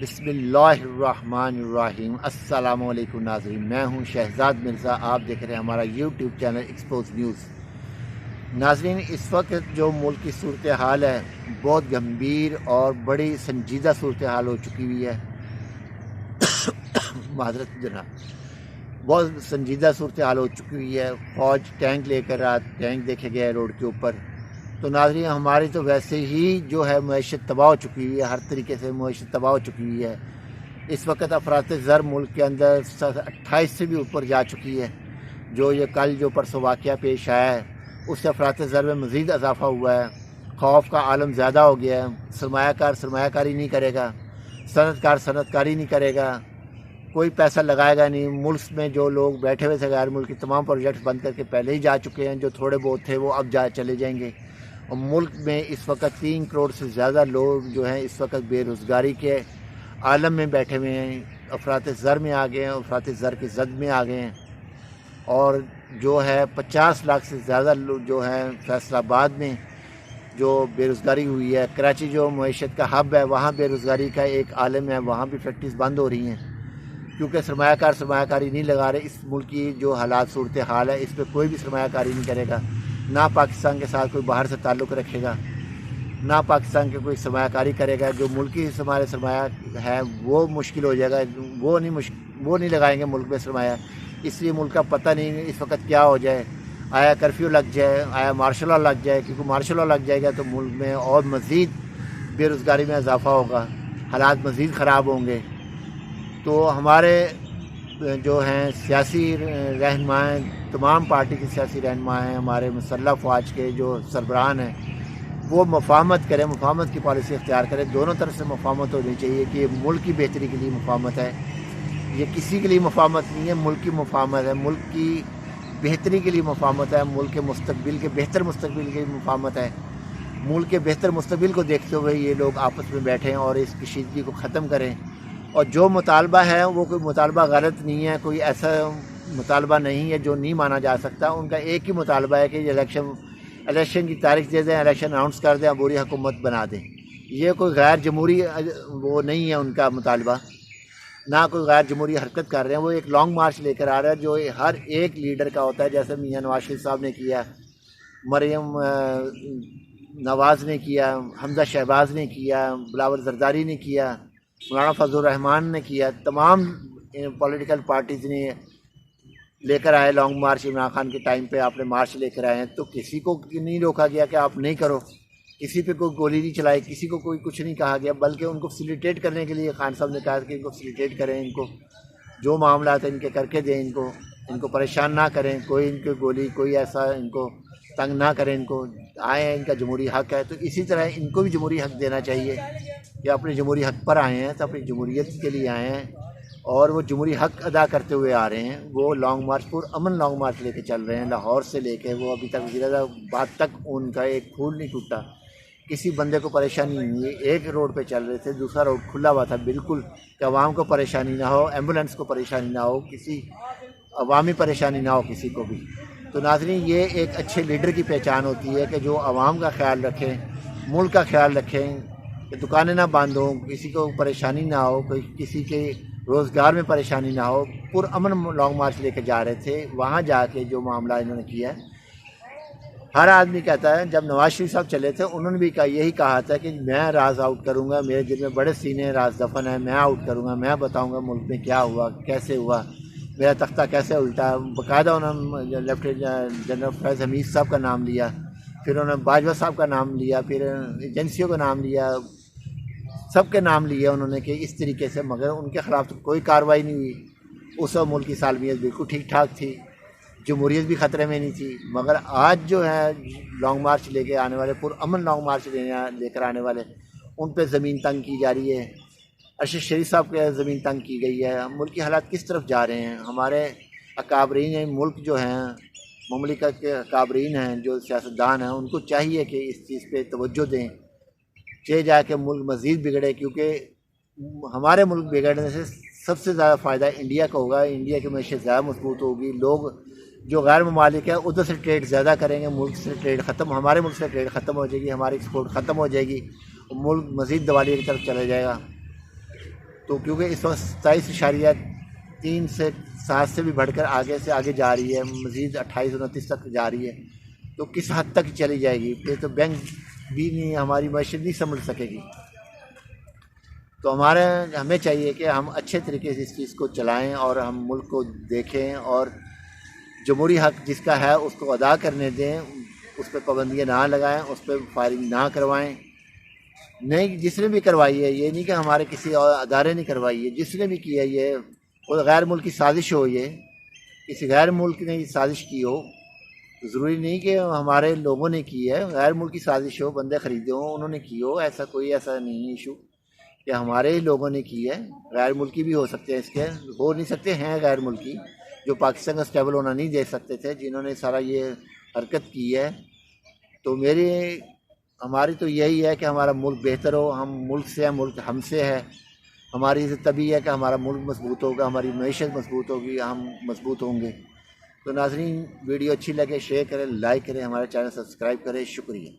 بسم اللہ الرحمن الرحیم۔ السلام علیکم ناظرین، میں ہوں شہزاد مرزا، آپ دیکھ رہے ہیں ہمارا یوٹیوب چینل ایکسپوز نیوز۔ ناظرین، اس وقت جو ملک کی صورتحال ہے بہت گمبھیر اور بڑی سنجیدہ صورتحال ہو چکی ہوئی ہے۔ معذرت جناب، بہت سنجیدہ صورتحال ہو چکی ہوئی ہے۔ فوج ٹینک لے کر ٹینک دیکھے گئے روڈ کے اوپر۔ تو ناظرین، ہماری تو ویسے ہی جو ہے معیشت تباہ ہو چکی ہوئی ہے، ہر طریقے سے معیشت تباہ ہو چکی ہوئی ہے۔ اس وقت افراط زر ملک کے اندر 28 سے بھی اوپر جا چکی ہے۔ جو یہ کل جو پرسوں واقعہ پیش آیا ہے اس سے افراط زر میں مزید اضافہ ہوا ہے۔ خوف کا عالم زیادہ ہو گیا ہے۔ سرمایہ کار سرمایہ کاری نہیں کرے گا، صنعت کار صنعت کاری نہیں کرے گا، کوئی پیسہ لگائے گا نہیں۔ ملک میں جو لوگ بیٹھے ہوئے تھے غیر ملکی، تمام پروجیکٹس بند کر کے پہلے ہی جا چکے ہیں۔ جو تھوڑے بہت تھے وہ اب چلے جائیں گے۔ اور ملک میں اس وقت 3 کروڑ سے زیادہ لوگ جو ہیں اس وقت بے روزگاری کے عالم میں بیٹھے ہوئے ہیں، افراط زر میں آ گئے ہیں، افراط زر کی زد میں آ گئے ہیں۔ اور جو ہے 50 لاکھ سے زیادہ لوگ جو ہیں فیصل آباد میں جو بے روزگاری ہوئی ہے۔ کراچی جو معیشت کا ہب ہے وہاں بے روزگاری کا ایک عالم ہے، وہاں بھی فیکٹریز بند ہو رہی ہیں کیونکہ سرمایہ کار سرمایہ کاری نہیں لگا رہے۔ اس ملک کی جو حالات صورتحال ہے اس پہ کوئی بھی سرمایہ کاری نہیں کرے گا، نہ پاکستان کے ساتھ کوئی باہر سے تعلق رکھے گا، نہ پاکستان کے کوئی سرمایہ کاری کرے گا۔ جو ملکی ہمارے سرمایہ ہے وہ مشکل ہو جائے گا، وہ نہیں لگائیں گے ملک میں سرمایہ۔ اس لیے ملک کا پتہ نہیں اس وقت کیا ہو جائے، آیا کرفیو لگ جائے، آیا مارشل لا لگ جائے، کیونکہ مارشل لا لگ جائے گا تو ملک میں اور مزید بے روزگاری میں اضافہ ہوگا، حالات مزید خراب ہوں گے۔ تو ہمارے جو ہیں سیاسی رہنما، تمام پارٹی کے سیاسی رہنما ہیں، ہمارے مسلح افواج کے جو سربراہان ہیں، وہ مفاہمت کریں، مفاہمت کی پالیسی اختیار کریں۔ دونوں طرف سے مفاہمت ہونی چاہیے کہ یہ ملک کی بہتری کے لیے مفاہمت ہے، یہ کسی کے لیے مفاہمت نہیں ہے، ملک کی مفاہمت ہے، ملک کی بہتری کے لیے مفاہمت ہے، ملک کے مستقبل کے بہتر مستقبل کے لیے مفاہمت ہے۔ ملک کے بہتر مستقبل کو دیکھتے ہوئے یہ لوگ آپس میں بیٹھیں اور اس کشیدگی کو ختم کریں۔ اور جو مطالبہ ہے وہ کوئی مطالبہ غلط نہیں ہے، کوئی ایسا مطالبہ نہیں ہے جو نہیں مانا جا سکتا۔ ان کا ایک ہی مطالبہ ہے کہ یہ الیکشن کی تاریخ دے دیں، الیکشن اناؤنس کر دیں، عبوری حکومت بنا دیں۔ یہ کوئی غیر جمہوری وہ نہیں ہے ان کا مطالبہ، نہ کوئی غیر جمہوری حرکت کر رہے ہیں۔ وہ ایک لانگ مارچ لے کر آ رہا ہے جو ہر ایک لیڈر کا ہوتا ہے، جیسے میاں نواز شریف صاحب نے کیا، مریم نواز نے کیا، حمزہ شہباز نے کیا، بلاول زرداری نے کیا، مولانا فضل الرحمان نے کیا، تمام پولیٹیکل پارٹیز نے لے کر آئے لانگ مارچ۔ عمران خان کے ٹائم پہ آپ نے مارچ لے کر آئے ہیں، تو کسی کو نہیں روکا گیا کہ آپ نہیں کرو، کسی پہ کوئی گولی نہیں چلائی، کسی کو کوئی کچھ نہیں کہا گیا، بلکہ ان کو فیسیلیٹیٹ کرنے کے لیے خان صاحب نے کہا کہ ان کو فیسیلیٹیٹ کریں، ان کو جو معاملات ہیں ان کے کر کے دیں، ان کو پریشان نہ کریں، کوئی ان کے گولی کوئی ایسا ان کو تنگ نہ کریں، ان کو آئے ہیں، ان کا جمہوری حق ہے۔ تو اسی طرح ان کو بھی جمہوری حق دینا چاہیے کہ اپنے جمہوری حق پر آئے ہیں تو اپنی جمہوریت کے لیے آئے ہیں اور وہ جمہوری حق ادا کرتے ہوئے آ رہے ہیں۔ وہ لانگ مارچ امن لانگ مارچ لے کے چل رہے ہیں، لاہور سے لے کے وہ ابھی تک وزیر آباد تک ان کا ایک پھول نہیں ٹوٹا، کسی بندے کو پریشانی نہیں ہوئی۔ ایک روڈ پہ چل رہے تھے، دوسرا روڈ کھلا ہوا تھا بالکل، کہ عوام کو پریشانی نہ ہو، ایمبولینس کو پریشانی نہ ہو، کسی عوامی پریشانی نہ ہو کسی کو بھی۔ تو ناظرین، یہ ایک اچھے لیڈر کی پہچان ہوتی ہے کہ جو عوام کا خیال رکھیں، ملک کا خیال رکھیں، کہ دکانیں نہ بند ہوں، کسی کو پریشانی نہ ہو، کوئی کسی کے روزگار میں پریشانی نہ ہو۔ پرامن لانگ مارچ لے کے جا رہے تھے، وہاں جا کے جو معاملہ انہوں نے کیا ہے، ہر آدمی کہتا ہے، جب نواز شریف صاحب چلے تھے انہوں نے بھی یہی کہا تھا کہ میں راز آؤٹ کروں گا، میرے دل میں بڑے سینے راز دفن ہے، میں آؤٹ کروں گا، میں بتاؤں گا ملک میں کیا ہوا، کیسے ہوا، میرا تختہ کیسے الٹا۔ باقاعدہ انہوں نے لیفٹیننٹ جنرل فیض حمید صاحب کا نام لیا، پھر انہوں نے باجوہ صاحب کا نام لیا، پھر ایجنسیوں کا نام لیا، سب کے نام لیے انہوں نے کہ اس طریقے سے، مگر ان کے خلاف تو کوئی کارروائی نہیں ہوئی۔ اس وقت ملک کی سالمیت بالکل ٹھیک ٹھاک تھی، جمہوریت بھی خطرے میں نہیں تھی۔ مگر آج جو ہے لانگ مارچ لے کے آنے والے، پرامن لانگ مارچ لے کر آنے والے، ان پہ زمین تنگ کی جا رہی ہے۔ ارشد شریف صاحب کے زمین تنگ کی گئی ہے۔ ملک کی حالات کس طرف جا رہے ہیں؟ ہمارے اکابرین ملک جو ہیں، مملکت کے اکابرین ہیں، جو سیاستدان ہیں، ان کو چاہیے کہ اس چیز پہ توجہ دیں، کہ جا کے ملک مزید بگڑے، کیونکہ ہمارے ملک بگڑنے سے سب سے زیادہ فائدہ انڈیا کا ہوگا، انڈیا کی معیشت زیادہ مضبوط ہوگی، لوگ جو غیر ممالک ہیں ادھر سے ٹریڈ زیادہ کریں گے، ملک سے ٹریڈ ختم، ہمارے ملک سے ٹریڈ ختم ہو جائے گی، ہماری ایکسپورٹ ختم ہو جائے گی، ملک مزید دیوالیے کی طرف چلا جائے گا۔ تو کیونکہ اس وقت 27.3 سے 7 سے بھی بڑھ کر آگے جا رہی ہے، مزید 28-29 تک جا رہی ہے، تو کس حد تک چلی جائے گی؟ پھر تو بینک بھی نہیں، ہماری معیشت نہیں سنبھل سکے گی۔ تو ہمیں چاہیے کہ ہم اچھے طریقے سے اس چیز کو چلائیں اور ہم ملک کو دیکھیں اور جمہوری حق جس کا ہے اس کو ادا کرنے دیں، اس پہ پابندیاں نہ لگائیں، اس پہ فائرنگ نہ کروائیں۔ نہیں، جس نے بھی کروائی ہے، یہ نہیں کہ ہمارے کسی اور ادارے نے کروائی ہے، جس نے بھی کی ہے، یہ کوئی غیر ملکی سازش ہو، یہ کسی غیر ملک نے یہ سازش کی ہو، ضروری نہیں کہ ہمارے لوگوں نے کی ہے، غیر ملکی سازش ہو، بندے خریدے ہوں، انہوں نے کی ہو، ایسا نہیں ہے ایشو کہ ہمارے ہی لوگوں نے کی ہے۔ غیر ملکی بھی ہو سکتے ہیں، اس کے ہو نہیں سکتے، ہیں غیر ملکی جو پاکستان کا اسٹیبل ہونا نہیں دے سکتے تھے، جنہوں نے سارا یہ حرکت کی ہے۔ تو ہماری تو یہی ہے کہ ہمارا ملک بہتر ہو، ہم ملک سے ہیں، ملک ہم سے ہے، ہماری عزت تبھی ہے کہ ہمارا ملک مضبوط ہوگا، ہماری معیشت مضبوط ہوگی، ہم مضبوط ہوں گے۔ تو ناظرین، ویڈیو اچھی لگے شیئر کریں، لائک کریں، ہمارے چینل سبسکرائب کریں، شکریہ۔